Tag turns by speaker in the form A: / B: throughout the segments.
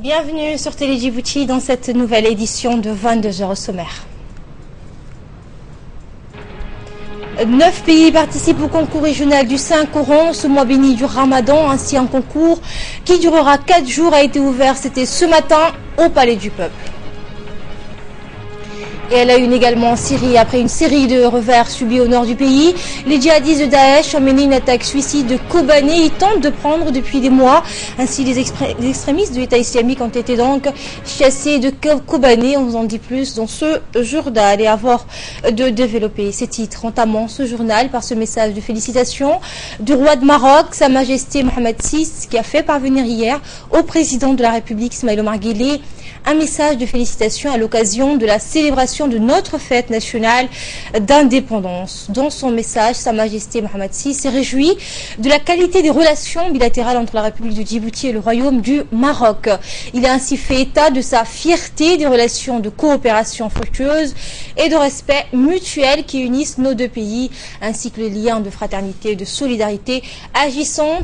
A: Bienvenue sur Télé Djibouti dans cette nouvelle édition de 22h au sommaire. 9 pays participent au concours régional du Saint-Coran ce mois béni du Ramadan. Ainsi, un concours qui durera 4 jours a été ouvert. C'était ce matin au Palais du Peuple. Et elle a une également en Syrie. Après une série de revers subis au nord du pays, les djihadistes de Daesh ont mené une attaque suicide de Kobané. Ils tentent de prendre depuis des mois. Ainsi, les extrémistes de l'État islamique ont été donc chassés de Kobané. On vous en dit plus dans ce journal. Et avant de développer ces titres, entamons ce journal par ce message de félicitations du roi de Maroc, Sa Majesté Mohamed VI, qui a fait parvenir hier au président de la République, Ismaïl Omar Guelleh, un message de félicitations à l'occasion de la célébration de notre fête nationale d'indépendance. Dans son message, Sa Majesté Mohamed VI s'est réjoui de la qualité des relations bilatérales entre la République de Djibouti et le Royaume du Maroc. Il a ainsi fait état de sa fierté des relations de coopération fructueuse et de respect mutuel qui unissent nos deux pays, ainsi que les liens de fraternité et de solidarité agissant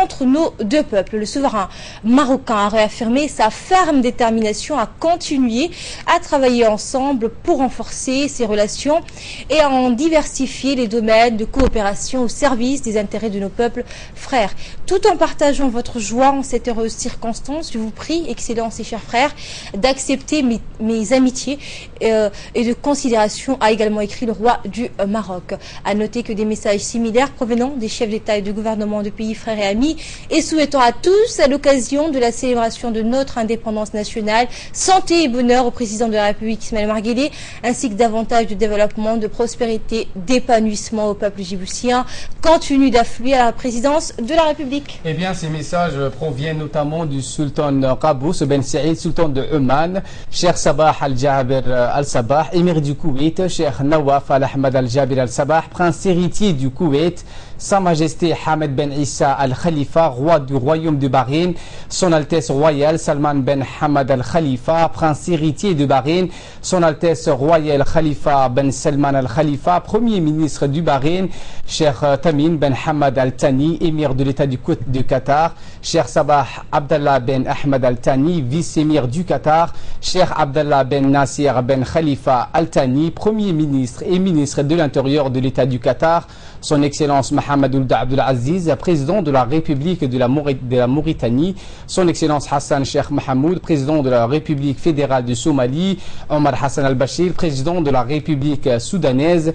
A: entre nos deux peuples. Le souverain marocain a réaffirmé sa ferme détermination à continuer à travailler ensemble pour renforcer ces relations et à en diversifier les domaines de coopération au service des intérêts de nos peuples frères. Tout en partageant votre joie en cette heureuse circonstance, je vous prie, Excellences et chers frères, d'accepter mes amitiés et de considération, a également écrit le roi du Maroc. À noter que des messages similaires provenant des chefs d'État et de gouvernement de pays frères et amis et souhaitant à tous, à l'occasion de la célébration de notre indépendance nationale, santé et bonheur au président de la République Ismaïl Omar Guelleh, ainsi que davantage de développement, de prospérité, d'épanouissement au peuple djiboutien, continue d'affluer à la présidence de la République.
B: Eh bien, ces messages proviennent notamment du sultan Qaboos Ben Saïd, sultan de Oman, Cheikh Sabah Al-Jaber Al-Sabah, émir du Koweït, Cheikh Nawaf Al-Ahmad Al-Jaber Al-Sabah, prince héritier du Koweït, Sa Majesté Hamed Ben Issa Al-Khalifa, roi du royaume de Bahreïn, Son Altesse royale Salman Ben Hamad Al-Khalifa, prince héritier de Bahreïn, Son Altesse royale Khalifa Ben Salman Al-Khalifa, premier ministre du Bahreïn, Cheikh Tamim Ben Hamad Al-Thani, émir de l'État du Qatar, Cheikh Sabah Abdallah Ben Ahmed Al-Thani, vice-émir du Qatar, Cheikh Abdallah Ben Nasir Ben Khalifa Al-Thani, premier ministre et ministre de l'Intérieur de l'État du Qatar, Son Excellence Mohamed Ould Abdel Aziz, président de la République de la Mauritanie, Son Excellence Hassan Sheikh Mohamoud, président de la République fédérale de Somalie, Omar Hassan Al-Bashir, président de la République soudanaise,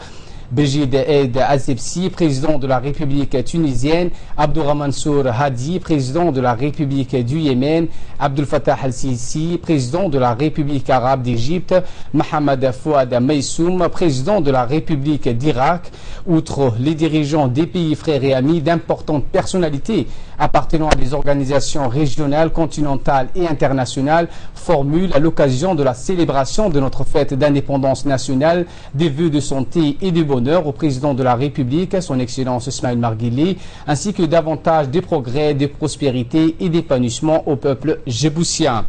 B: Béjid Eid Azebsi, président de la République tunisienne, Abdourahmane Mansour Hadi, président de la République du Yémen, Abdel Fattah Al-Sisi, président de la République arabe d'Égypte, Mohamed Fouad Maïsoum, président de la République d'Irak. Outre les dirigeants des pays frères et amis, d'importantes personnalités appartenant à des organisations régionales, continentales et internationales formulent à l'occasion de la célébration de notre fête d'indépendance nationale des vœux de santé et de bonheur au président de la République, Son Excellence Ismaïl Omar Guelleh, ainsi que davantage de progrès, de prospérité et d'épanouissement au peuple djiboutien.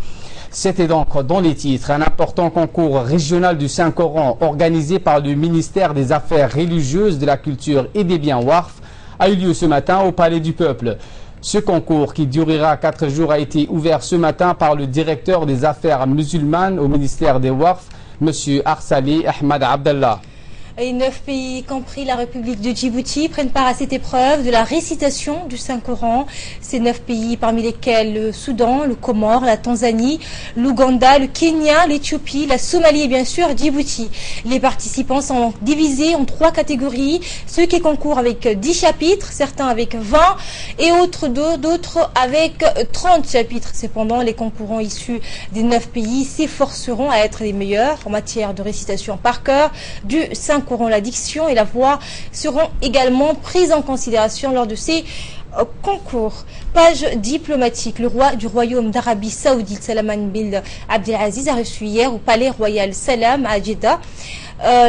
B: C'était donc dans les titres un important concours régional du Saint-Coran organisé par le ministère des Affaires religieuses, de la culture et des biens WARF a eu lieu ce matin au Palais du Peuple. Ce concours, qui durera 4 jours, a été ouvert ce matin par le directeur des affaires musulmanes au ministère des WARF, M. Arsali Ahmad Abdallah.
A: Et 9 pays, y compris la République de Djibouti, prennent part à cette épreuve de la récitation du Saint-Coran. Ces 9 pays, parmi lesquels le Soudan, le Comore, la Tanzanie, l'Ouganda, le Kenya, l'Éthiopie, la Somalie et bien sûr Djibouti. Les participants sont divisés en 3 catégories. Ceux qui concourent avec 10 chapitres, certains avec 20 et d'autres avec 30 chapitres. Cependant, les concurrents issus des 9 pays s'efforceront à être les meilleurs en matière de récitation par cœur du Saint-Coran. La diction et la voix seront également prises en considération lors de ces concours. Page diplomatique. Le roi du royaume d'Arabie Saoudite, Salman bin Abdelaziz, a reçu hier au palais royal Salam à Jeddah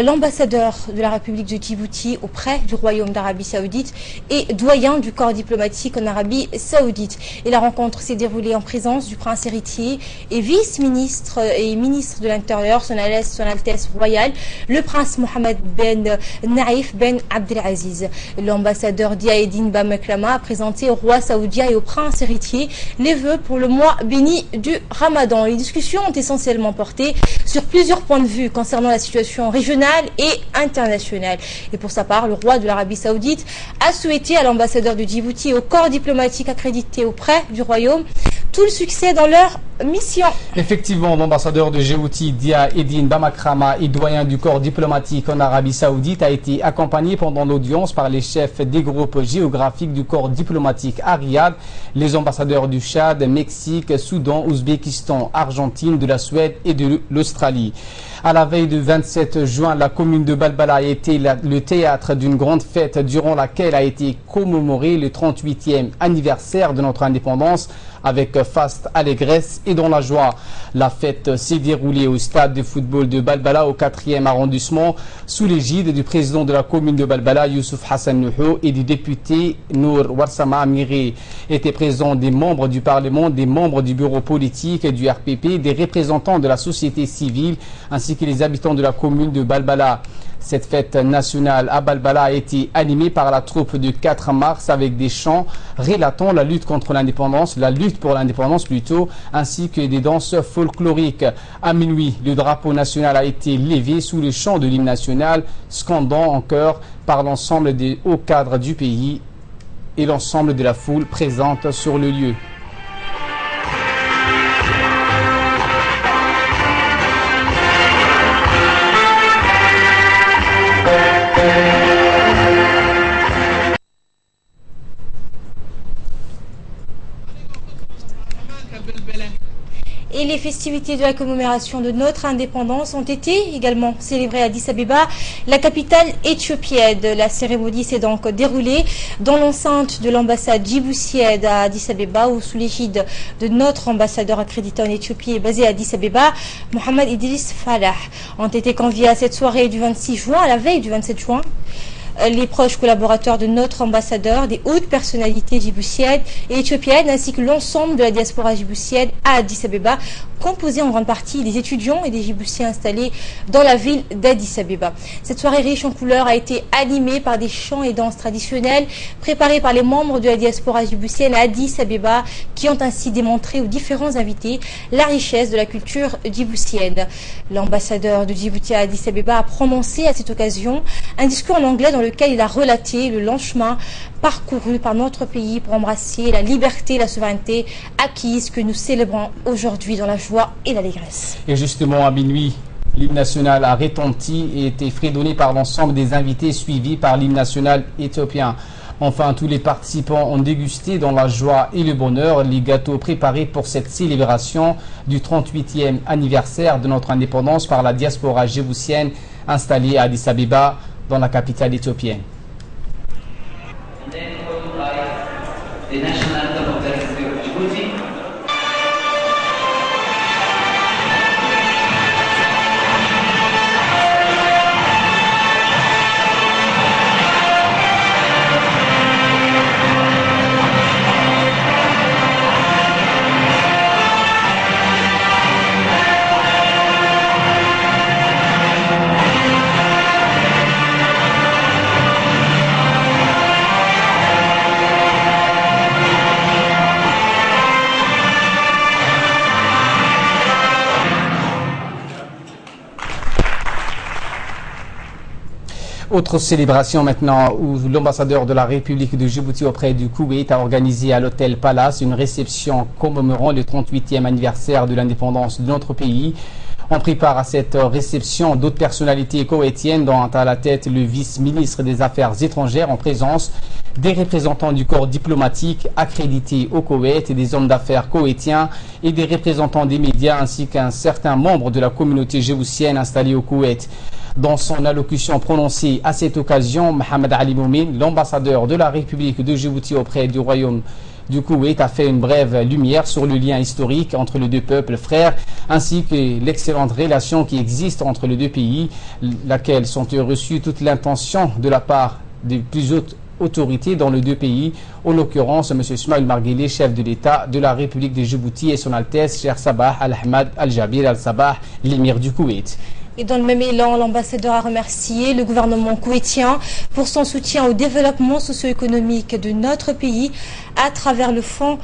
A: l'ambassadeur de la République de Djibouti auprès du royaume d'Arabie Saoudite et doyen du corps diplomatique en Arabie Saoudite. Et la rencontre s'est déroulée en présence du prince héritier et vice-ministre et ministre de l'Intérieur, son Altesse royale, le prince Mohamed Ben Naïf Ben Abdelaziz. L'ambassadeur Diaedine Bamaklama a présenté au roi saoudien et au prince héritier les vœux pour le mois béni du Ramadan. Les discussions ont essentiellement porté sur plusieurs points de vue concernant la situation régionale et internationale. Et pour sa part, le roi de l'Arabie saoudite a souhaité à l'ambassadeur de Djibouti et au corps diplomatique accrédité auprès du royaume tout le succès dans leur mission.
B: Effectivement, l'ambassadeur de Djibouti, Dia Eddin Bamakrama, et doyen du corps diplomatique en Arabie Saoudite, a été accompagné pendant l'audience par les chefs des groupes géographiques du corps diplomatique à Riyad, les ambassadeurs du Tchad, Mexique, Soudan, Ouzbékistan, Argentine, de la Suède et de l'Australie. À la veille du 27 juin, la commune de Balbala a été le théâtre d'une grande fête durant laquelle a été commémoré le 38e anniversaire de notre indépendance avec faste allégresse et dans la joie. La fête s'est déroulée au stade de football de Balbala au 4e arrondissement sous l'égide du président de la commune de Balbala, Youssouf Hassan Nuhu, et du député Nour Warsama Amiri. Étaient présents des membres du Parlement, des membres du bureau politique et du RPP, des représentants de la société civile ainsi que les habitants de la commune de Balbala. Cette fête nationale à Balbala a été animée par la troupe du 4 mars avec des chants relatant la lutte contre l'indépendance, la lutte pour l'indépendance plutôt, ainsi que des danses folkloriques. À minuit, le drapeau national a été levé sous le chant de l'hymne national, scandant en chœur par l'ensemble des hauts cadres du pays et l'ensemble de la foule présente sur le lieu.
A: Et les festivités de la commémoration de notre indépendance ont été également célébrées à Addis Abeba, la capitale éthiopienne. La cérémonie s'est donc déroulée dans l'enceinte de l'ambassade djiboutienne à Addis Abeba, où sous l'égide de notre ambassadeur accrédité en Éthiopie et basé à Addis Abeba, Mohamed Idriss Falah, ont été conviés à cette soirée du 26 juin, à la veille du 27 juin. Les proches collaborateurs de notre ambassadeur, des hautes personnalités djiboutiennes et éthiopiennes, ainsi que l'ensemble de la diaspora djiboutienne à Addis Abeba, composée en grande partie des étudiants et des Djiboutiens installés dans la ville d'Addis Abeba. Cette soirée riche en couleurs a été animée par des chants et danses traditionnelles préparés par les membres de la diaspora djiboutienne à Addis Abeba, qui ont ainsi démontré aux différents invités la richesse de la culture djiboutienne. L'ambassadeur de Djibouti à Addis Abeba a prononcé à cette occasion un discours en anglais dans lequel il a relaté le long chemin parcouru par notre pays pour embrasser la liberté et la souveraineté acquises que nous célébrons aujourd'hui dans la joie et l'allégresse.
B: Et justement, à minuit, l'hymne national a retenti et été fredonné par l'ensemble des invités, suivis par l'hymne national éthiopien. Enfin, tous les participants ont dégusté dans la joie et le bonheur les gâteaux préparés pour cette célébration du 38e anniversaire de notre indépendance par la diaspora djiboutienne installée à Addis Abeba, dans la capitale éthiopienne. Autre célébration maintenant où l'ambassadeur de la République de Djibouti auprès du Koweït a organisé à l'hôtel Palace une réception commémorant le 38e anniversaire de l'indépendance de notre pays. On prépare à cette réception d'autres personnalités koweïtiennes, dont à la tête le vice-ministre des Affaires étrangères en présence des représentants du corps diplomatique accrédité au Koweït et des hommes d'affaires koweïtiens et des représentants des médias ainsi qu'un certain membre de la communauté djiboutienne installée au Koweït. Dans son allocution prononcée à cette occasion, Mohamed Ali Moumin, l'ambassadeur de la République de Djibouti auprès du Royaume du Koweït, a fait une brève lumière sur le lien historique entre les deux peuples frères, ainsi que l'excellente relation qui existe entre les deux pays, laquelle sont reçues toute l'intention de la part des plus hautes autorités dans les deux pays, en l'occurrence M. Ismaël Marguerite, chef de l'État de la République de Djibouti, et son Altesse Cheikh Sabah Al-Ahmad Al-Jabir Al-Sabah, l'émir du Koweït.
A: Et dans le même élan, l'ambassadeur a remercié le gouvernement koweïtien pour son soutien au développement socio-économique de notre pays à travers le fonds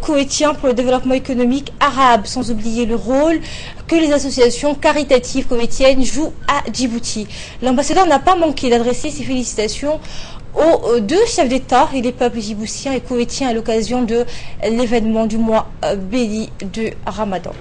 A: koweïtien pour le développement économique arabe, sans oublier le rôle que les associations caritatives koweïtiennes jouent à Djibouti. L'ambassadeur n'a pas manqué d'adresser ses félicitations aux deux chefs d'État et les peuples djiboutiens et koweïtiens à l'occasion de l'événement du mois béni de Ramadan.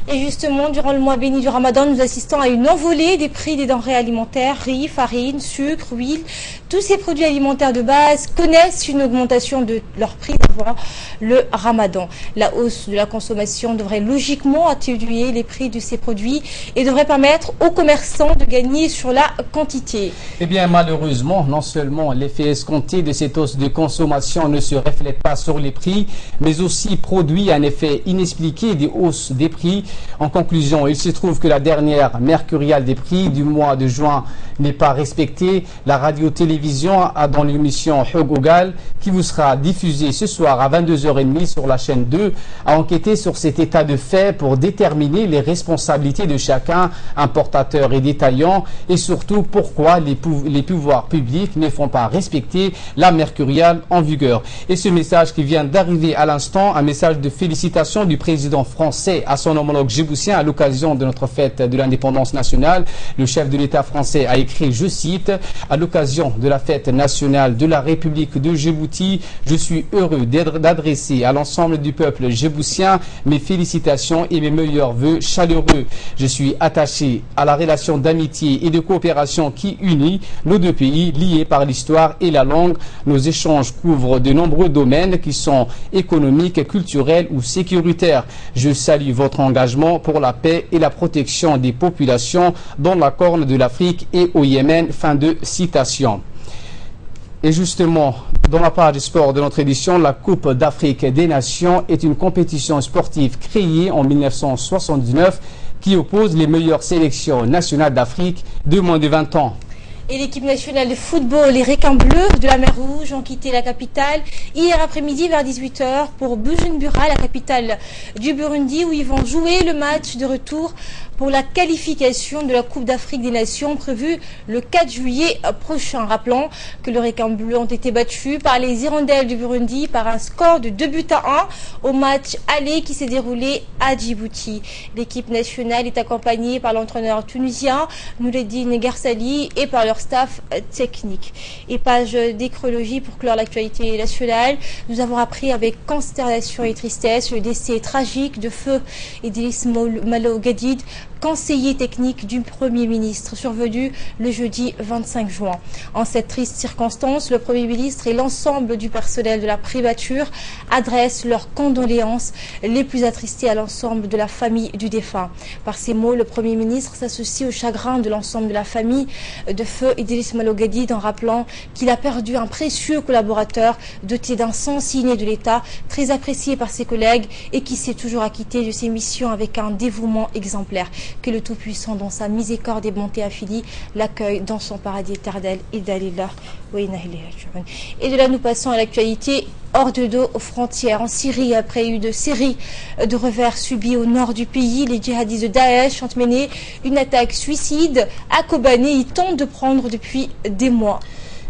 A: Et justement, durant le mois béni du Ramadan, nous assistons à une envolée des prix des denrées alimentaires, riz, farine, sucre, huile. Tous ces produits alimentaires de base connaissent une augmentation de leur prix avant le Ramadan. La hausse de la consommation devrait logiquement atténuer les prix de ces produits et devrait permettre aux commerçants de gagner sur la quantité.
B: Eh bien, malheureusement, non seulement l'effet escompté de cette hausse de consommation ne se reflète pas sur les prix, mais aussi produit un effet inexpliqué des hausses des prix. En conclusion, il se trouve que la dernière mercuriale des prix du mois de juin n'est pas respectée. La radio-télévision a dans l'émission Hugogal, qui vous sera diffusée ce soir à 22h30 sur la chaîne 2, a enquêté sur cet état de fait pour déterminer les responsabilités de chacun, importateur et détaillant, et surtout pourquoi les pouvoirs publics ne font pas respecter la mercuriale en vigueur. Et ce message qui vient d'arriver à l'instant, un message de félicitations du président français à son homologue djiboutien à l'occasion de notre fête de l'indépendance nationale. Le chef de l'État français a écrit, je cite, « À l'occasion de la fête nationale de la République de Djibouti, je suis heureux d'adresser à l'ensemble du peuple djiboutien mes félicitations et mes meilleurs vœux chaleureux. Je suis attaché à la relation d'amitié et de coopération qui unit nos deux pays liés par l'histoire et la langue. Nos échanges couvrent de nombreux domaines qui sont économiques, culturels ou sécuritaires. Je salue votre engagement pour la paix et la protection des populations dans la Corne de l'Afrique et au Yémen. » Fin de citation. Et justement, dans la page sport de notre édition, la Coupe d'Afrique des Nations est une compétition sportive créée en 1979 qui oppose les meilleures sélections nationales d'Afrique de moins de 20 ans.
A: Et l'équipe nationale de football, les Requins Bleus de la Mer Rouge, ont quitté la capitale hier après-midi vers 18h pour Bujumbura, la capitale du Burundi, où ils vont jouer le match de retour pour la qualification de la Coupe d'Afrique des Nations prévue le 4 juillet prochain. Rappelons que les Requins Bleus ont été battus par les Hirondelles du Burundi par un score de 2-1 au match aller qui s'est déroulé à Djibouti. L'équipe nationale est accompagnée par l'entraîneur tunisien Noureddine Garsali et par leur staff technique. Et page d'écrologie pour clore l'actualité nationale. Nous avons appris avec consternation et tristesse le décès tragique de feu Idriss Malo Gadid, conseiller technique du Premier ministre, survenu le jeudi 25 juin. En cette triste circonstance, le Premier ministre et l'ensemble du personnel de la primature adressent leurs condoléances les plus attristées à l'ensemble de la famille du défunt. Par ces mots, le Premier ministre s'associe au chagrin de l'ensemble de la famille de feu Idriss Malo Gadid en rappelant qu'il a perdu un précieux collaborateur doté d'un sens inné de l'État, très apprécié par ses collègues et qui s'est toujours acquitté de ses missions avec un dévouement exemplaire. Que le Tout-Puissant, dans sa miséricorde et bonté infinie, l'accueille dans son paradis éternel. Et de là, nous passons à l'actualité hors de dos aux frontières. En Syrie, après une série de revers subis au nord du pays, les djihadistes de Daesh ont mené une attaque suicide à Kobané. Ils tentent de prendre depuis des mois.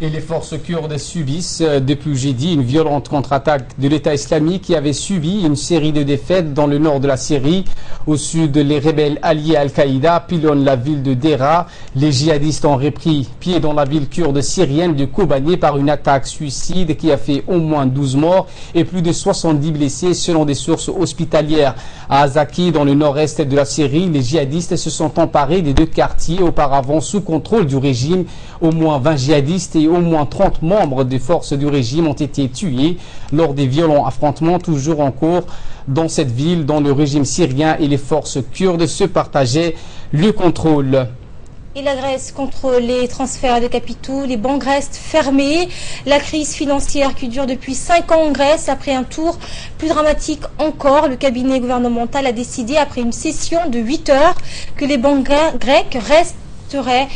B: Et les forces kurdes subissent depuis jeudi une violente contre-attaque de l'État islamique qui avait subi une série de défaites dans le nord de la Syrie. Au sud, les rebelles alliés à Al-Qaïda pilonnent la ville de Dera. Les djihadistes ont repris pied dans la ville kurde syrienne de Kobané par une attaque suicide qui a fait au moins 12 morts et plus de 70 blessés selon des sources hospitalières. À Azaki, dans le nord-est de la Syrie, les djihadistes se sont emparés des deux quartiers auparavant sous contrôle du régime. Au moins 20 djihadistes et au moins 30 membres des forces du régime ont été tués lors des violents affrontements toujours en cours dans cette ville dont le régime syrien et les forces kurdes se partageaient le contrôle.
A: Et la Grèce contre les transferts de capitaux, les banques restent fermées. La crise financière qui dure depuis 5 ans en Grèce, après un tour plus dramatique encore, le cabinet gouvernemental a décidé, après une session de 8 heures, que les banques grecques resteraient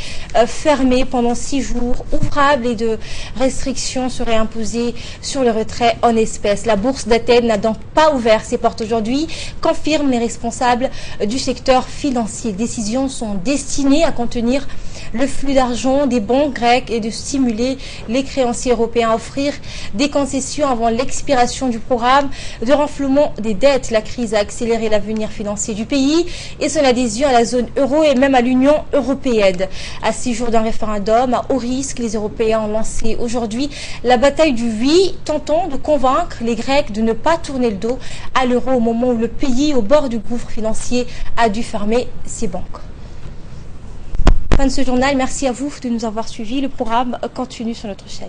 A: fermées pendant 6 jours ouvrables et de restrictions seraient imposées sur le retrait en espèces. La bourse d'Athènes n'a donc pas ouvert ses portes aujourd'hui, confirment les responsables du secteur financier. Décisions sont destinées à contenir le flux d'argent des banques grecques et de stimuler les créanciers européens à offrir des concessions avant l'expiration du programme de renflouement des dettes. La crise a accéléré l'avenir financier du pays et son adhésion à la zone euro et même à l'Union européenne. À 6 jours d'un référendum à haut risque, les Européens ont lancé aujourd'hui la bataille du oui, tentant de convaincre les Grecs de ne pas tourner le dos à l'euro au moment où le pays, au bord du gouffre financier, a dû fermer ses banques. Fin de ce journal, merci à vous de nous avoir suivis. Le programme continue sur notre chaîne.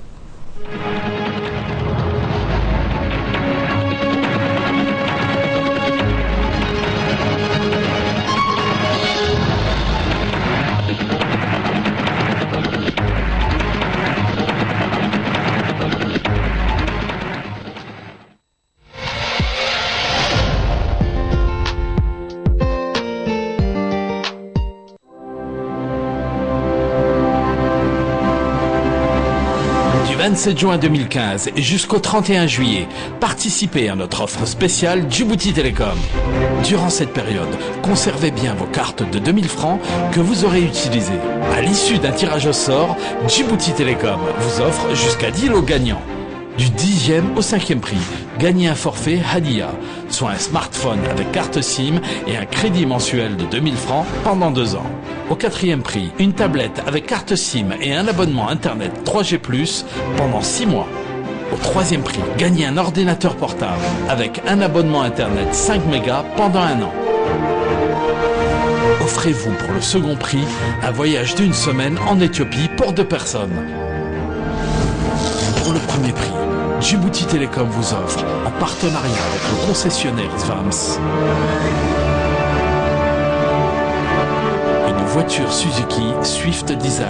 C: Du 27 juin 2015 et jusqu'au 31 juillet, participez à notre offre spéciale Djibouti Télécom. Durant cette période, conservez bien vos cartes de 2000 francs que vous aurez utilisées. À l'issue d'un tirage au sort, Djibouti Télécom vous offre jusqu'à 10 lots gagnants. Du 10e au 5e prix, gagnez un forfait Hadia, soit un smartphone avec carte SIM et un crédit mensuel de 2000 francs pendant 2 ans. Au 4e prix, une tablette avec carte SIM et un abonnement Internet 3G+, pendant 6 mois. Au 3e prix, gagnez un ordinateur portable avec un abonnement Internet 5 mégas pendant 1 an. Offrez-vous pour le second prix un voyage d'1 semaine en Éthiopie pour 2 personnes. Pour le premier prix, Djibouti Télécom vous offre, en partenariat avec le concessionnaire Svams, une voiture Suzuki Swift Desire.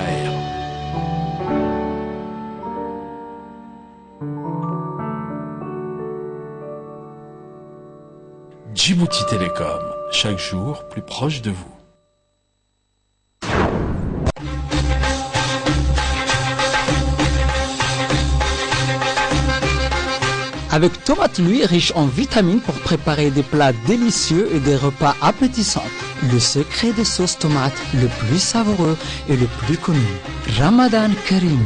C: Djibouti Télécom, chaque jour plus proche de vous.
D: Avec tomate lui riche en vitamines pour préparer des plats délicieux et des repas appétissants. Le secret des sauces tomates le plus savoureux et le plus connu. Ramadan Karim.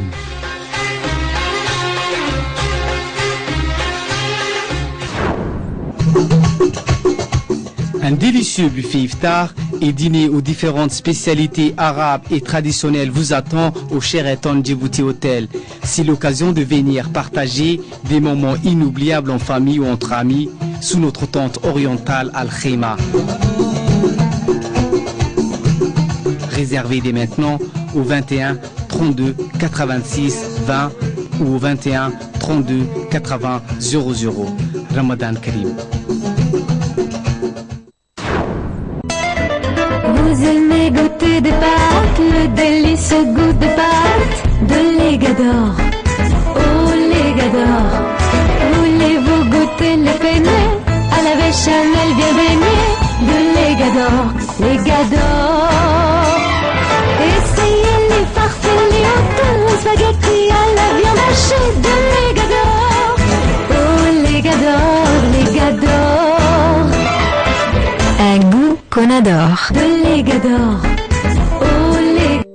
B: Un délicieux buffet iftar et dîner aux différentes spécialités arabes et traditionnelles vous attend au Sheraton Djibouti Hotel. C'est l'occasion de venir partager des moments inoubliables en famille ou entre amis sous notre tente orientale Al-Khema. Réservez dès maintenant au 21 32 86 20 ou au 21 32 80 00. Ramadan Karim.
E: Vous aimez goûter des pâtes, le délicieux goût des pâtes de Légador. Oh Légador, voulez-vous goûter les penne à la béchamel bien baignée de Légador, Légador. Essayez les farfalle, les hôtels, spaghetti à la viande hachée de Légador. Oh Légador, Légador. Un goût qu'on adore. De Légador. Oh Légador.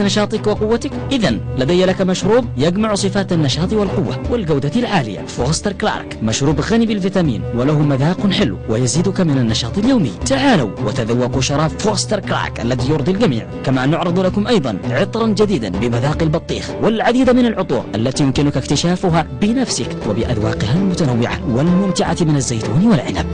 F: نشاطك وقوتك؟ إذن لدي لك مشروب يجمع صفات النشاط والقوة والجودة العالية. فوستر كلارك مشروب غني بالفيتامين وله مذاق حلو ويزيدك من النشاط اليومي. تعالوا وتذوقوا شراب فوستر كلارك الذي يرضي الجميع. كما نعرض لكم أيضا عطرا جديدا بمذاق البطيخ والعديد من العطور التي يمكنك اكتشافها بنفسك وبأذواقها المتنوعة والممتعة من الزيتون والعنب.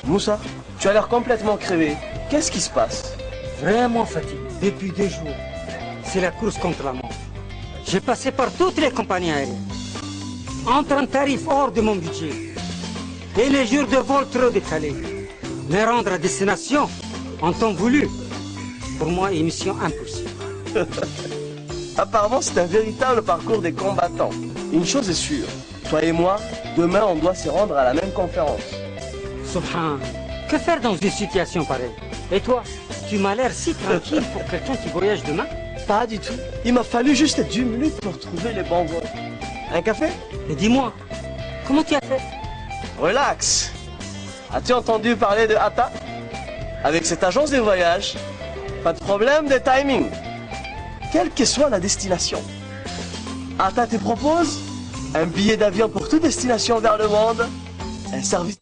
G: Moussa, tu as l'air complètement crevé. Qu'est-ce qui se passe?
H: Vraiment fatigué depuis 2 jours. C'est la course contre la montre. J'ai passé par toutes les compagnies aériennes. Entre un tarif hors de mon budget et les jours de vol trop décalés. Me rendre à destination en temps voulu. Pour moi, une mission impossible.
G: Apparemment, c'est un véritable parcours des combattants. Une chose est sûre, toi et moi, demain, on doit se rendre à la même conférence.
H: Subhan, que faire dans une situation pareille? Et toi, tu m'as l'air si tranquille pour quelqu'un qui voyage demain?
G: Pas du tout. Il m'a fallu juste 10 minutes pour trouver les bons vols. Un café?
H: Et dis-moi, comment tu as fait?
G: Relax. As-tu entendu parler de Atta? Avec cette agence de voyage, pas de problème de timing. Quelle que soit la destination. Atta te propose un billet d'avion pour toute destination vers le monde, un service...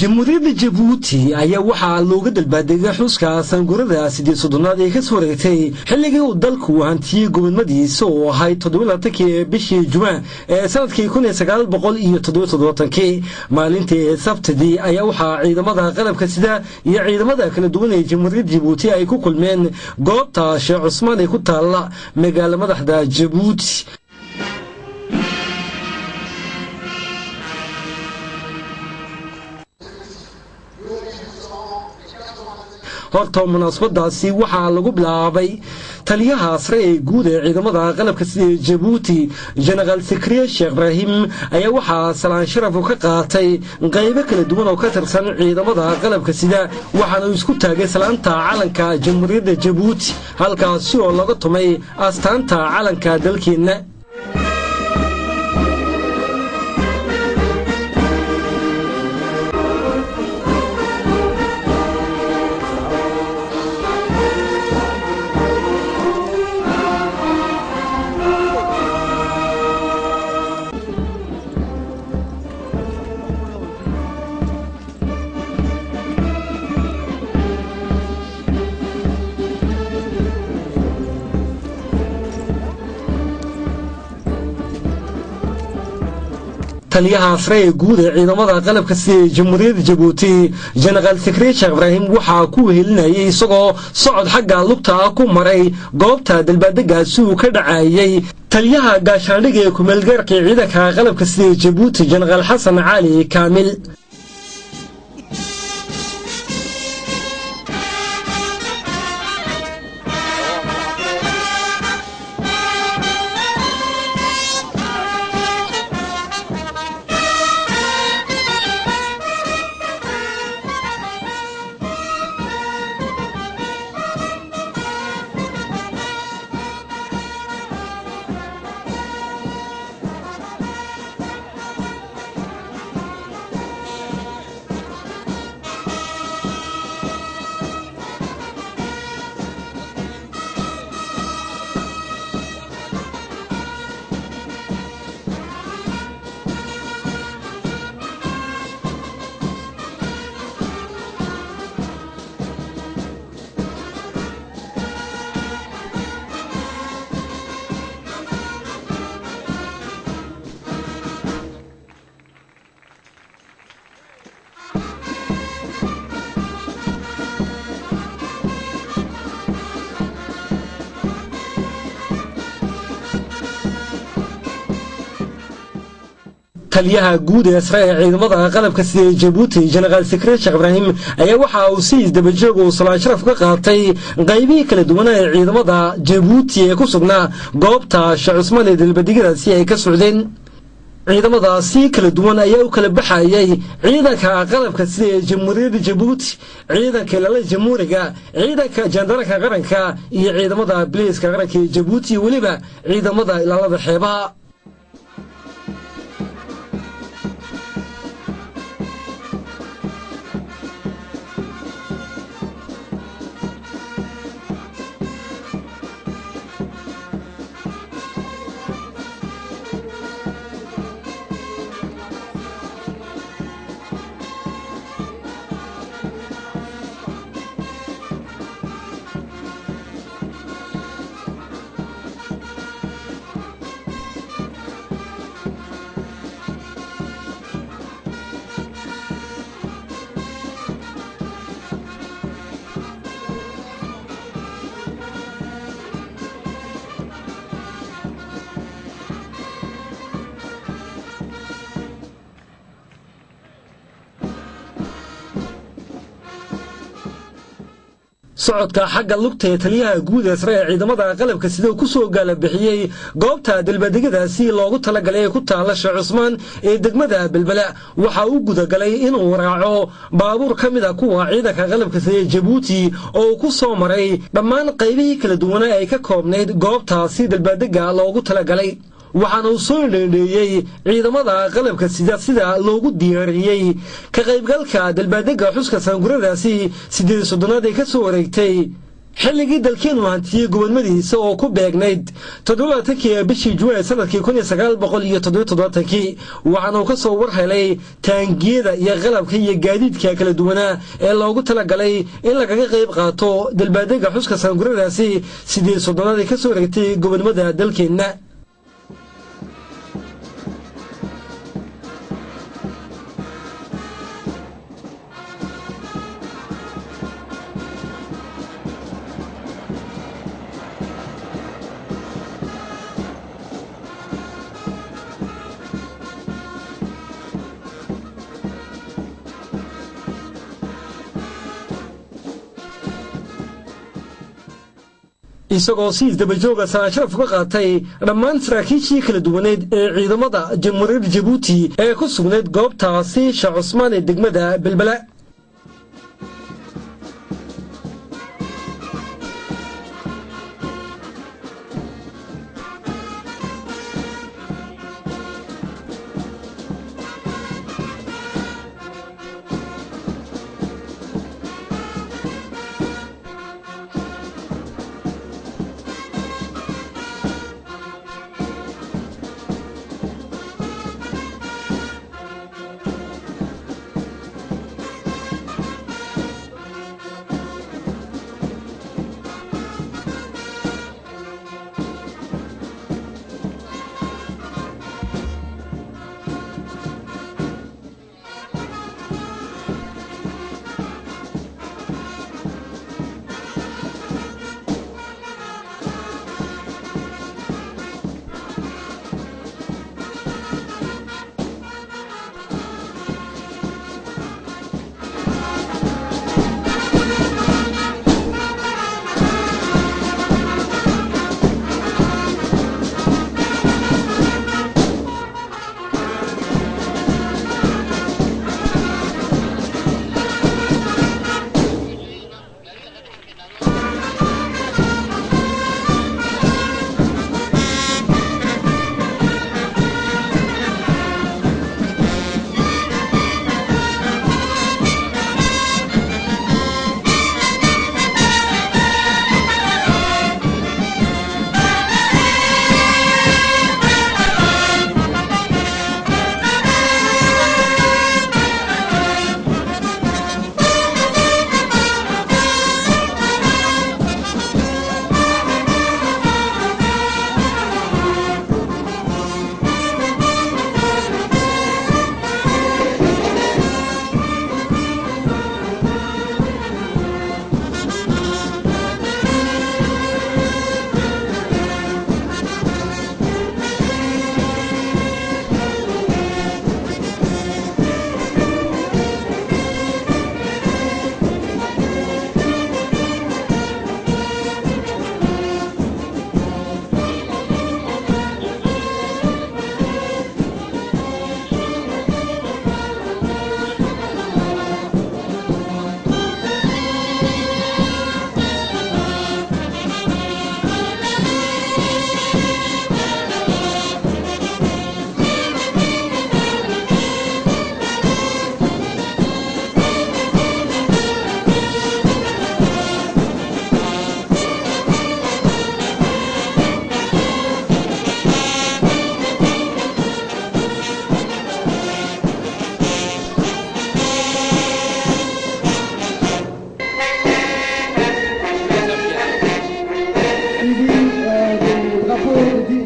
I: jamhuuriyadda Jabuuti ayaa waxaa looga dalbaadegay xuska sangurada 8 ee ka soo wareegtay xilligii uu dalku hantiyay gobonimadiisa oo ahayd 17 bishii Jumaan ee sanadkii 1977 maalintii Sabtidii ayaa waxaa ciidamada qalabka sida iyo ciidamada kala duwan ee jamhuuriyadda Jabuuti ay ku kulmeen goobta Sheekh Cusmaan ee ku taala magaalada madaxda Jabuuti. horta munaasabadaasi waxaa lagu bilaabay taliyaha sare ee guud ee ciidamada qalabka sida Jabuuti General Secretary Sheikh Ibrahim ayaa waxaa salaan sharaf ka qaatay qaybo kala duwan oo ka tirsan ciidamada qalabka sida waxaana uu isku taagay salaanta calanka jamhuuriyadda Jabuuti halkaas oo laga tumay astaanta calanka dalkeena. taliyaha sare ee guud ee ciidamada qalabka sida jamhuuriyadda Jabuuti General Secretary Sheikh Ibrahim waxa ku wehelinayay isagoo socod xagga lugta ku maray goobta dalbaadagaasi uu ka dhacayay taliyaha gaashaandhigga ee kumeelgaarka ciidanka qalabka sida Jabuuti General Hassan Ali Kamil. taliyaha guud ee sare ee ciidamada qalabka sida Djibouti General Secretary Sheikh Ibrahim ayaa waxa uu si isdaba joog oo salaan sharaf ka qaatay qaybihii kala duwan ee ciidamada Djibouti ee ku sugnaa goobta Sheikh Cusmaan Dalbadigadaasi ay ka socdeen ciidamadaasi kala duwan ayaa u kala baxayay ciidanka qalabka sida Jamhuuriyadda Djibouti ciidanka ilaalada jamhuuriga ciidanka jandarka qaranka iyo ciidamada booliiska qaranka ee Djibouti waliba ciidamada ilaalada xeebaha socodka xagga lugta ee taliyaha guud ee sare ee ciidamada qalabka sida ku soo gaala bixiyay goobta dalbadigadaasi loogu talagalay ku taala Sheikh Cusmaan ee degmada Balbala waxa uu gudagalay inuu raaco baabuur kamid ah kuwa ciidanka qalabka sida Djibouti oo ku soo maray dhammaan qaybihii kala duwan ee ay ka koobnayd goobtaasi dalbadiga loogu talagalay waxaana uu soo dheereeyay ciidamada qalabka sida loogu diyaariyay ka qaybgalka dalbaadiga xuska saanguradaasi 8 ee ka soo wareegtay xilligii dalkeenu hantiyay gobonimadiisa oo ku beegnayd 7 bishii Juun sanadkii 1977 waxaana uu ka soo warhelay taangiyada iyo qalabka iyo gaadiidka kala duwan ee loogu talagalay in laga qayb qaato dalbaadiga xuska saanguradaasi 8 ee ka soo wareegtay gobonimada dalkeena isagoo si isdaba jooga salaan sharaf ka qaatay dhammaan saraakiishii kala duwaneed ee ciidamada Jamhuuriyadda Djibouti ee ku sugnayd goobtaasi Sheikh Cusmaan ee degmada Balbala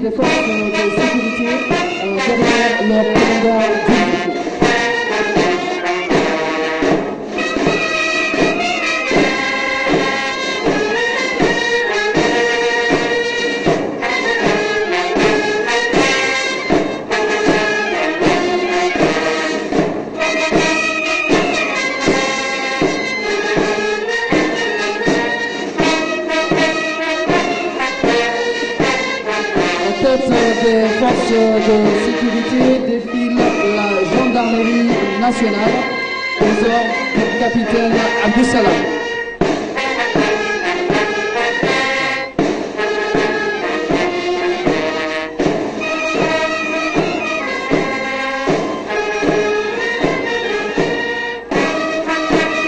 J: des forces de sécurité derrière leur commandant du des forces de sécurité défile la gendarmerie nationale aux ordres du capitaine Abdou Salam.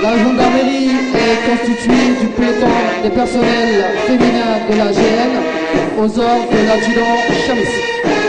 J: La gendarmerie est constituée du peloton des personnels féminins de la GN aux ordres de l'adjudant Chamissi.